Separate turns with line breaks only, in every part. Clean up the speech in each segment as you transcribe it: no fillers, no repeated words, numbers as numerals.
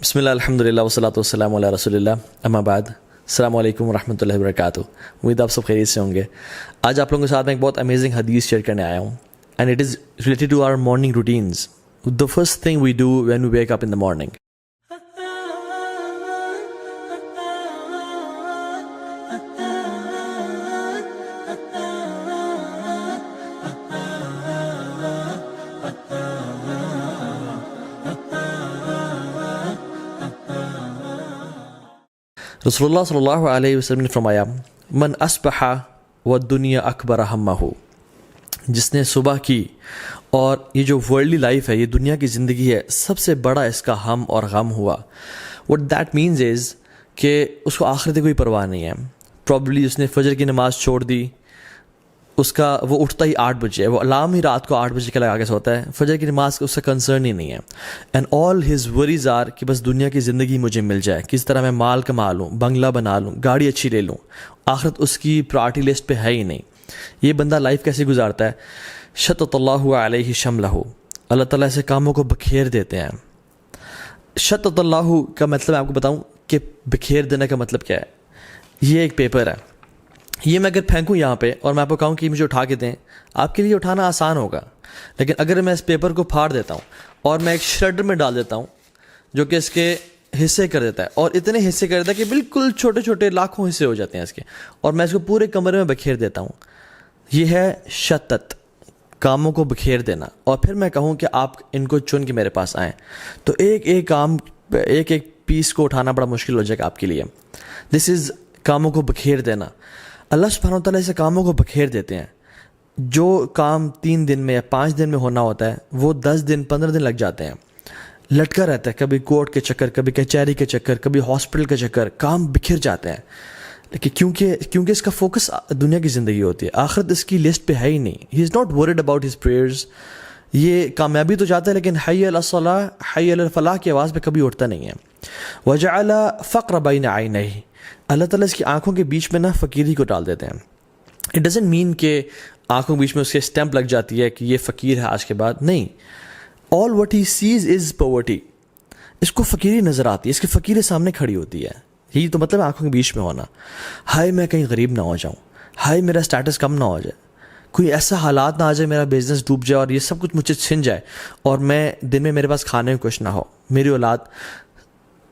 بسم اللہ الحمد للہ والصلاۃ والسلام علی رسول اللہ اما بعد. السلام علیکم ورحمۃ اللہ وبرکاتہ. امید آپ سب خیریت سے ہوں گے. آج آپ لوگوں کے ساتھ میں ایک بہت امیزنگ حدیث شیئر کرنے آیا ہوں and it is related to our morning routines. The first thing we do when we wake up in the morning. رسول اللہ صلی اللہ علیہ وسلم نے فرمایا من اصبح والدنیا اکبر ہمہ، جس نے صبح کی اور یہ جو ورلڈلی لائف ہے، یہ دنیا کی زندگی ہے، سب سے بڑا اس کا ہم اور غم ہوا. وٹ دیٹ مینز از کہ اس کو آخرت کی کوئی پرواہ نہیں ہے. پرابلی اس نے فجر کی نماز چھوڑ دی، اس کا وہ اٹھتا ہی 8 بجے، وہ الارم ہی رات کو 8 بجے کا لگا کے سوتا ہے، فجر کی نماز کا اس کا کنسرن ہی نہیں ہے. And all his worries are کہ بس دنیا کی زندگی مجھے مل جائے، کس طرح میں مال کما لوں، بنگلہ بنا لوں، گاڑی اچھی لے لوں. آخرت اس کی پرائرٹی لسٹ پہ ہے ہی نہیں. یہ بندہ لائف کیسے گزارتا ہے؟ شتت اللہ علیہ شملہ، اللہ تعالیٰ ایسے کاموں کو بکھیر دیتے ہیں. شتت اللہ کا مطلب میں آپ کو بتاؤں کہ بکھیر دینے کا مطلب کیا ہے. یہ ایک پیپر ہے، یہ میں اگر پھینکوں یہاں پہ اور میں آپ کو کہوں کہ مجھے اٹھا کے دیں، آپ کے لیے اٹھانا آسان ہوگا. لیکن اگر میں اس پیپر کو پھاڑ دیتا ہوں اور میں ایک شریڈر میں ڈال دیتا ہوں جو کہ اس کے حصے کر دیتا ہے، اور اتنے حصے کر دیتا ہے کہ بالکل چھوٹے چھوٹے لاکھوں حصے ہو جاتے ہیں اس کے، اور میں اس کو پورے کمرے میں بکھیر دیتا ہوں، یہ ہے شتت، کاموں کو بکھیر دینا. اور پھر میں کہوں کہ آپ ان کو چن کے میرے پاس آئیں تو ایک ایک کام، ایک ایک پیس کو اٹھانا بڑا مشکل ہو جائے گا آپ کے لیے. دس از کاموں کو بکھیر دینا. اللہ سبحانہ وتعالیٰ سے کاموں کو بکھیر دیتے ہیں. جو کام 3 دن میں یا 5 دن میں ہونا ہوتا ہے وہ 10 دن 15 دن لگ جاتے ہیں. لٹکا رہتا ہے، کبھی کورٹ کے چکر، کبھی کچہری کے چکر، کبھی ہاسپٹل کے چکر، کام بکھر جاتے ہیں. لیکن کیونکہ اس کا فوکس دنیا کی زندگی ہوتی ہے، آخرت اس کی لسٹ پہ ہے ہی نہیں. He is not worried about his prayers. یہ کامیابی تو چاہتا ہے لیکن حی علی الصلاۃ، حی علی الفلاح کی آواز پہ کبھی اٹھتا نہیں ہے. وجعل فقر بین عینیہ، اللہ تعالیٰ اس کی آنکھوں کے بیچ میں فقیری کو ڈال دیتے ہیں. اٹ ڈزنٹ مین کہ آنکھوں کے بیچ میں اس کے اسٹیمپ لگ جاتی ہے کہ یہ فقیر ہے آج کے بعد، نہیں. All what he sees is poverty. اس کو فقیری نظر آتی ہے، اس کے فقیر سامنے کھڑی ہوتی ہے. یہی تو مطلب آنکھوں کے بیچ میں ہونا. ہائے میں کہیں غریب نہ ہو جاؤں، ہائے میرا اسٹیٹس کم نہ ہو جائے، کوئی ایسا حالات نہ آ جائے میرا بزنس ڈوب جائے اور یہ سب کچھ مجھے چھن جائے اور میں دن میں میرے پاس کھانے کو کچھ نہ ہو. میری اولاد،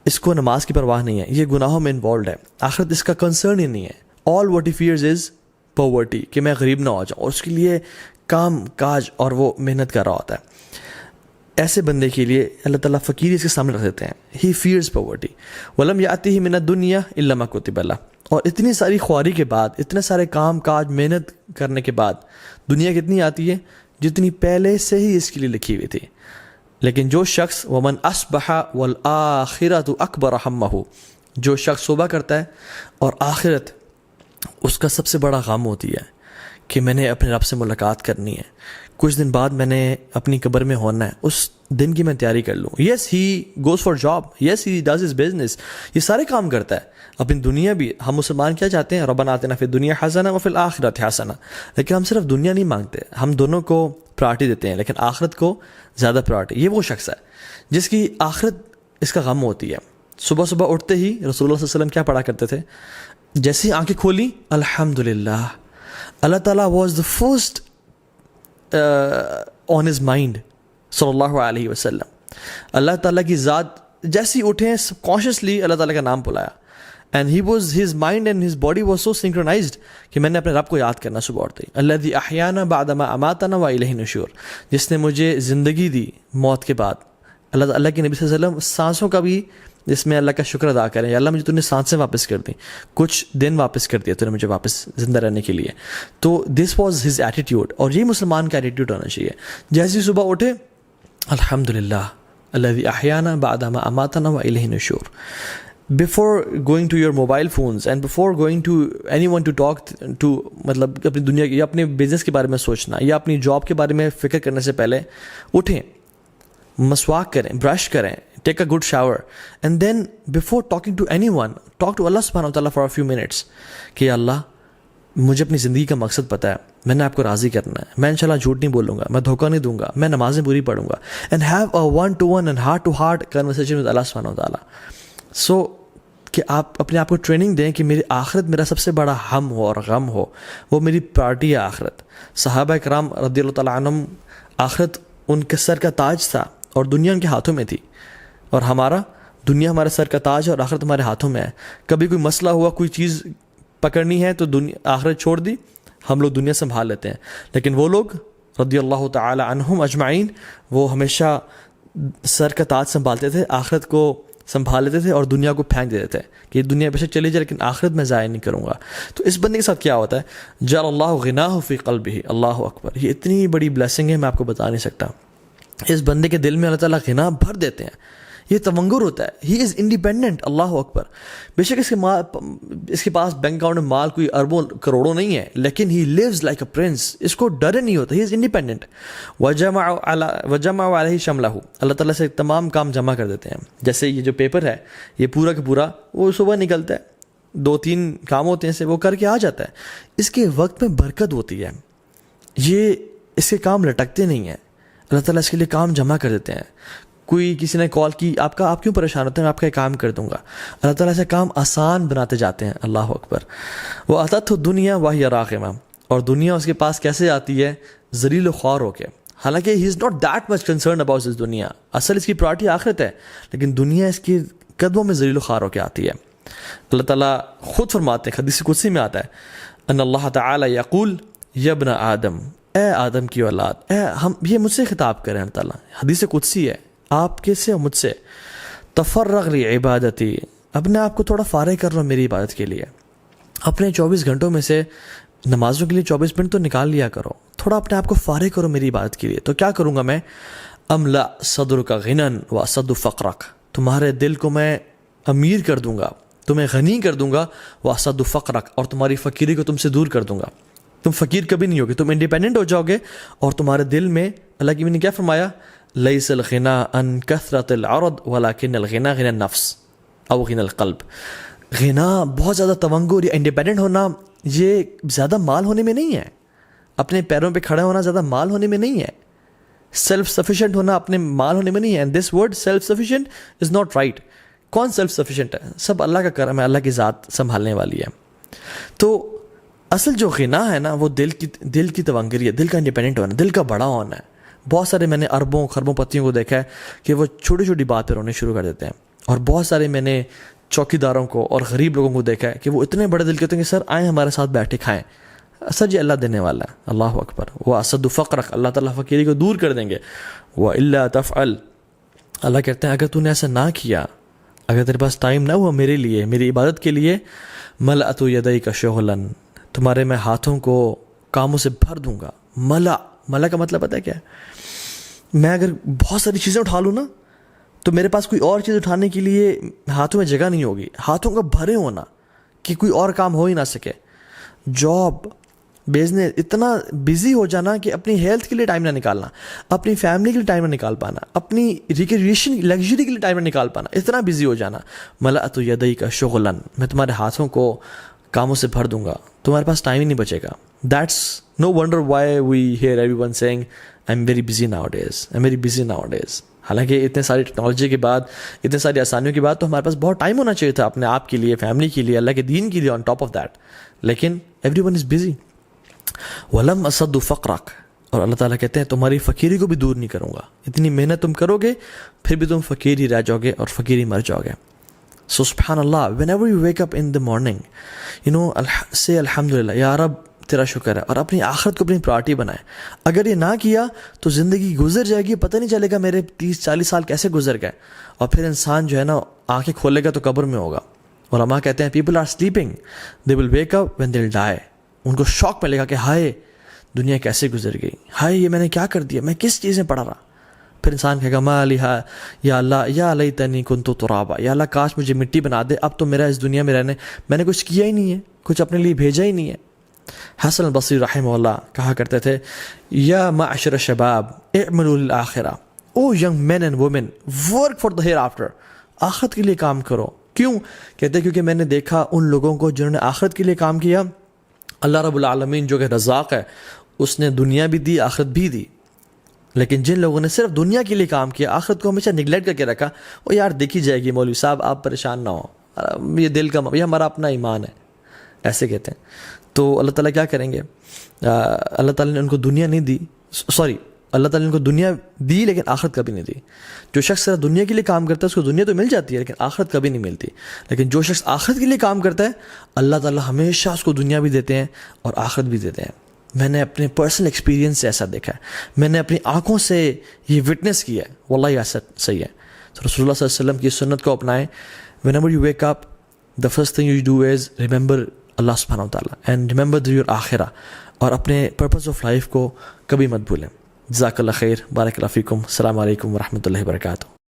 اس کو نماز کی پرواہ نہیں ہے، یہ گناہوں میں انوالوڈ ہے، آخرت اس کا کنسرن ہی نہیں ہے. All what he fears is poverty, کہ میں غریب نہ ہو جاؤں، اور اس کے لیے کام کاج اور وہ محنت کر رہا ہوتا ہے. ایسے بندے کے لیے اللہ تعالیٰ فقیری اس کے سامنے رکھ دیتے ہیں. ہی فیئرز پاورٹی. ولم یاتیہ من الدنیا الا ما کتب لہ. اور اتنی ساری خواری کے بعد، اتنے سارے کام کاج محنت کرنے کے بعد دنیا کتنی آتی ہے؟ جتنی پہلے سے ہی اس کے لیے لکھی ہوئی تھی. لیکن جو شخص ومن اصبح والآخرۃ اکبر ہمہ، جو شخص صبح کرتا ہے اور آخرت اس کا سب سے بڑا غم ہوتی ہے کہ میں نے اپنے رب سے ملاقات کرنی ہے، کچھ دن بعد میں نے اپنی قبر میں ہونا ہے، اس دن کی میں تیاری کر لوں. Yes he goes for job, yes he does his business, یہ سارے کام کرتا ہے. اپنی دنیا بھی، ہم مسلمان کیا چاہتے ہیں؟ ربنا آتنا فی الدنیا حسنہ وفی الآخرۃ حسنہ. لیکن ہم صرف دنیا نہیں مانگتے، ہم دونوں کو پرائرٹی دیتے ہیں، لیکن آخرت کو زیادہ پرائرٹی. یہ وہ شخص ہے جس کی آخرت اس کا غم ہوتی ہے. صبح صبح اٹھتے ہی رسول اللہ صلی اللہ علیہ وسلم کیا پڑھا کرتے تھے؟ جیسے ہی آنکھیں کھولی، الحمدللہ. اللہ تعالیٰ was the first on his mind صلی اللہ علیہ وسلم. اللہ تعالیٰ کی ذات جیسے ہی اٹھے سب کانشیسلی اللہ تعالیٰ کا نام بلایا. And he was his mind and his body was so synchronised کہ میں نے اپنے رب کو یاد کرنا صبح اٹھتے ہی. الذی احیانا بعد ما اماتنا والیہ النشور، جس نے مجھے زندگی دی موت کے بعد. اللہ کے نبی صلی اللہ علیہ وسلم سانسوں کا بھی جس میں اللہ کا شکر ادا کریں، یا اللہ مجھے تو نے سانسیں واپس کر دیں، کچھ دن واپس کر دیا تو نے مجھے واپس زندہ رہنے کے لیے. تو دس واز ہز ایٹیٹیوڈ، اور یہ مسلمان کا ایٹیٹیوڈ ہونا چاہیے. جیسے ہی صبح اٹھے، الحمدللہ الذی احیانا بعد ما اماتنا والیہ النشور. Before going to your mobile phones and before going to anyone to talk to، مطلب اپنی دنیا یا اپنے بزنس کے بارے میں سوچنا یا اپنی جاب کے بارے میں فکر کرنے سے پہلے اٹھیں، مسواک کریں، برش کریں، take a good shower, and then before talking to anyone talk to Allah subhanahu wa ta'ala for a few minutes کہ اللہ مجھے اپنی زندگی کا مقصد پتہ ہے, میں نے آپ کو راضی کرنا ہے, میں انشاءاللہ جھوٹ نہیں بولوں گا, میں دھوکہ نہیں دوں گا, میں نمازیں پوری پڑھوں گا, and have a one to one and heart to heart conversation with Allah سبحانہ و تعالیٰ. سو کہ آپ اپنے آپ کو ٹریننگ دیں کہ میری آخرت میرا سب سے بڑا ہم ہو اور غم ہو, وہ میری پرائرٹی ہے آخرت. صحابہ کرام رضی اللہ تعالیٰ عنہم, آخرت ان کے سر کا تاج تھا اور دنیا ان کے ہاتھوں میں تھی, اور ہمارا دنیا ہمارے سر کا تاج ہے اور آخرت ہمارے ہاتھوں میں ہے. کبھی کوئی مسئلہ ہوا, کوئی چیز پکڑنی ہے تو آخرت چھوڑ دی, ہم لوگ دنیا سنبھال لیتے ہیں. لیکن وہ لوگ رضی اللہ تعالی عنہم اجمعین, وہ ہمیشہ سر کا تاج سنبھالتے تھے, آخرت کو سنبھال لیتے تھے اور دنیا کو پھینک دیتے تھے کہ یہ دنیا بے شک چلی جائے لیکن آخرت میں ضائع نہیں کروں گا. تو اس بندے کے ساتھ کیا ہوتا ہے, جعل اللہ غناہ فی قلبہ, اللہ اکبر, یہ اتنی بڑی بلیسنگ ہے میں آپ کو بتا نہیں سکتا. اس بندے کے دل میں اللہ تعالیٰ غنا بھر دیتے ہیں, یہ تونگر ہوتا ہے, ہی از انڈیپینڈنٹ. اللہ اکبر. بے شک اس کے پاس بینک اکاؤنٹ میں مال کوئی اربوں کروڑوں نہیں ہے, لیکن ہی لیوز لائک اے پرنس, اس کو ڈر نہیں ہوتا, ہی از انڈیپینڈنٹ. وجمع علیہ شملہ, اللہ تعالیٰ سے تمام کام جمع کر دیتے ہیں. جیسے یہ جو پیپر ہے یہ پورا کا پورا وہ صبح نکلتا ہے, 2-3 کام ہوتے ہیں سے وہ کر کے آ جاتا ہے. اس کے وقت میں برکت ہوتی ہے, یہ اس کے کام لٹکتے نہیں ہیں, اللہ تعالیٰ اس کے لیے کام جمع کر دیتے ہیں. کوئی کسی نے کال کی, آپ کیوں پریشان ہوتے ہیں, میں آپ کا کام کر دوں گا. اللہ تعالیٰ سے کام آسان بناتے جاتے ہیں. اللہ اکبر. وہ آتت دنیا وہی راغمہ, اور دنیا اس کے پاس کیسے آتی ہے, ذلیل و خوار ہو کے. حالانکہ he is not that much concern about this دنیا, اصل اس کی پرائرٹی آخرت ہے, لیکن دنیا اس کی قدموں میں ذلیل و خوار ہو کے آتی ہے. اللہ تعالیٰ خود فرماتے ہیں, حدیث قدسی میں آتا ہے, ان اللہ تعالی یقول یا ابن آدم, اے آدم کی اولاد, یہ مجھ سے خطاب کریں. اللہ تعالیٰ, حدیث قدسی ہے, آپ کے سے اور مجھ سے, تفرغ لی عبادتی, اپنے آپ کو تھوڑا فارغ کر لو میری عبادت کے لیے. اپنے 24 گھنٹوں میں سے نمازوں کے لیے 24 منٹ تو نکال لیا کرو, تھوڑا اپنے آپ کو فارغ کرو میری عبادت کے لیے. تو کیا کروں گا میں, املا صدر کا غنن و اسد فقرک, تمہارے دل کو میں امیر کر دوں گا, تمہیں غنی کر دوں گا, و اسد فقرک, اور تمہاری فقیری کو تم سے دور کر دوں گا. تم فقیر کبھی نہیں ہوگے, تم انڈیپینڈنٹ ہو جاؤ گے, اور تمہارے دل میں, اللہ کی نے کیا فرمایا, لیس الغنا ان کثرت العرض ولکن الغنا غنا النفس او غنا القلب. غنا بہت زیادہ تونگر یا انڈیپینڈنٹ ہونا, یہ زیادہ مال ہونے میں نہیں ہے, اپنے پیروں پہ کھڑے ہونا زیادہ مال ہونے میں نہیں ہے, سیلف سفیشینٹ ہونا اپنے مال ہونے میں نہیں ہے. And this word self sufficient is not right. کون سیلف سفیشینٹ ہے, سب اللہ کا کرم ہے, اللہ کی ذات سنبھالنے والی ہے. تو اصل جو غنا ہے نا, وہ دل کی تونگری ہے, دل کا انڈیپینڈنٹ ہونا, دل کا بڑا ہونا ہے. بہت سارے میں نے اربوں خربوں پتیوں کو دیکھا ہے کہ وہ چھوٹی چھوٹی بات پہ رونے شروع کر دیتے ہیں, اور بہت سارے میں نے چوکیداروں کو اور غریب لوگوں کو دیکھا ہے کہ وہ اتنے بڑے دل کے ہوتے ہیں کہ سر آئیں ہمارے ساتھ بیٹھے کھائیں, سر جی اللہ دینے والا ہے. اللہ اکبر. وہ اسد فقرک, اللہ تعالیٰ فقیری کو دور کر دیں گے. وَإِلَّا تَفْعَلْ, اللہ کہتے ہیں اگر تو نے ایسا نہ کیا, اگر تیرے پاس ٹائم نہ ہوا میرے لیے, میری عبادت کے لیے, ملأت یدیک شغلاً, تمہارے میں ہاتھوں کو کاموں سے بھر دوں گا. ملا کا مطلب پتہ ہے کیا ہے, میں اگر بہت ساری چیزیں اٹھا لوں نا, تو میرے پاس کوئی اور چیز اٹھانے کے لیے ہاتھوں میں جگہ نہیں ہوگی. ہاتھوں کا بھرے ہونا کہ کوئی اور کام ہو ہی نہ سکے. جاب, بزنس, اتنا بزی ہو جانا کہ اپنی ہیلتھ کے لیے ٹائم نہ نکالنا, اپنی فیملی کے لیے ٹائم نہ نکال پانا, اپنی ریکریشن لگژری کے لیے ٹائم نہ نکال پانا, اتنا بزی ہو جانا. ملأت یدیک شغلاً, میں تمہارے ہاتھوں کو کاموں سے بھر دوں گا, تمہارے پاس ٹائم ہی نہیں بچے گا. That's no wonder why we hear everyone saying I am very busy nowadays. حالانکہ اتنے ساری ٹیکنالوجی کے بعد, اتنے ساری آسانیوں کے بعد تو ہمارے پاس بہت ٹائم ہونا چاہیے تھا اپنے آپ کے لیے, فیملی کے لیے, اللہ کے دین کے لیے, آن ٹاپ آف دیٹ. لیکن ایوری ون از بزی. ولم اسد فقرک, اور اللہ تعالیٰ کہتے ہیں تمہاری فقیری کو بھی دور نہیں کروں گا. اتنی محنت تم کرو گے پھر بھی تم فقیر ہی رہ جاؤ گے اور فقیر ہی مر جاؤ گے. سو سبحان اللہ, whenever you wake up in the morning, say الحمدللہ, یا رب تیرا شکر ہے, اور اپنی آخرت کو اپنی پرائرٹی بنائے. اگر یہ نہ کیا تو زندگی گزر جائے گی, پتہ نہیں چلے گا میرے 30-40 سال کیسے گزر گئے, اور پھر انسان جو ہے نا آنکھیں کھولے گا تو قبر میں ہوگا. علماء کہتے ہیں people are sleeping, they will wake up when they'll die. ان کو شوق ملے گا کہ ہائے دنیا کیسے گزر گئی, ہائے یہ میں نے کیا کر دیا, میں کس چیزیں پڑھا رہا. پھر انسان کہے گا ما لہا یا اللہ یا لیتنی کنت ترابا, یا اللہ کاش مجھے مٹی بنا دے, اب تو میرا اس دنیا میں رہنے, میں نے کچھ کیا ہی نہیں ہے, کچھ اپنے لیے بھیجا ہی نہیں ہے. حسن البصری رحمہ اللہ کہا کرتے تھے, یا معشر الشباب اعملوا للآخرہ, O young men and women work for the hereafter, آخرت کے لیے کام کرو. کیوں؟ کہتے ہیں کیونکہ میں نے دیکھا ان لوگوں کو جنہوں نے آخرت کے لیے کام کیا اللہ رب العالمین جو کہ رزاق ہے اس نے دنیا بھی دی آخرت بھی دی، لیکن جن لوگوں نے صرف دنیا کے لیے کام کیا، آخرت کو ہمیشہ نگلیکٹ کر کے رکھا، وہ یار دیکھی جائے گی، مولوی صاحب آپ پریشان نہ ہوں، یہ دل کا یہ ہمارا اپنا ایمان ہے، ایسے کہتے ہیں. تو اللہ تعالیٰ کیا کریں گے؟ اللہ تعالیٰ نے ان کو دنیا نہیں دی، اللہ تعالیٰ نے ان کو دنیا دی لیکن آخرت کبھی نہیں دی. جو شخص صرف دنیا کے لیے کام کرتا ہے اس کو دنیا تو مل جاتی ہے لیکن آخرت کبھی نہیں ملتی. لیکن جو شخص آخرت کے لیے کام کرتا ہے اللہ تعالیٰ ہمیشہ اس کو دنیا بھی دیتے ہیں اور آخرت بھی دیتے ہیں. میں نے اپنے پرسنل ایکسپیرینس سے ایسا دیکھا ہے، میں نے اپنی آنکھوں سے یہ وٹنس کیا ہے، واللہ یہ ایسا صحیح ہے. تو رسول اللہ صلی اللہ علیہ وسلم کی سنت کو اپنائیں. whenever you wake up, the first thing you do is remember اللہ سبحانہ وتعالیٰ and remember your آخرہ، اور اپنے پرپز آف لائف کو کبھی مت بھولیں. جزاک اللہ خیر، بارک اللہ فیکم، السلام علیکم ورحمۃ اللہ وبرکاتہ.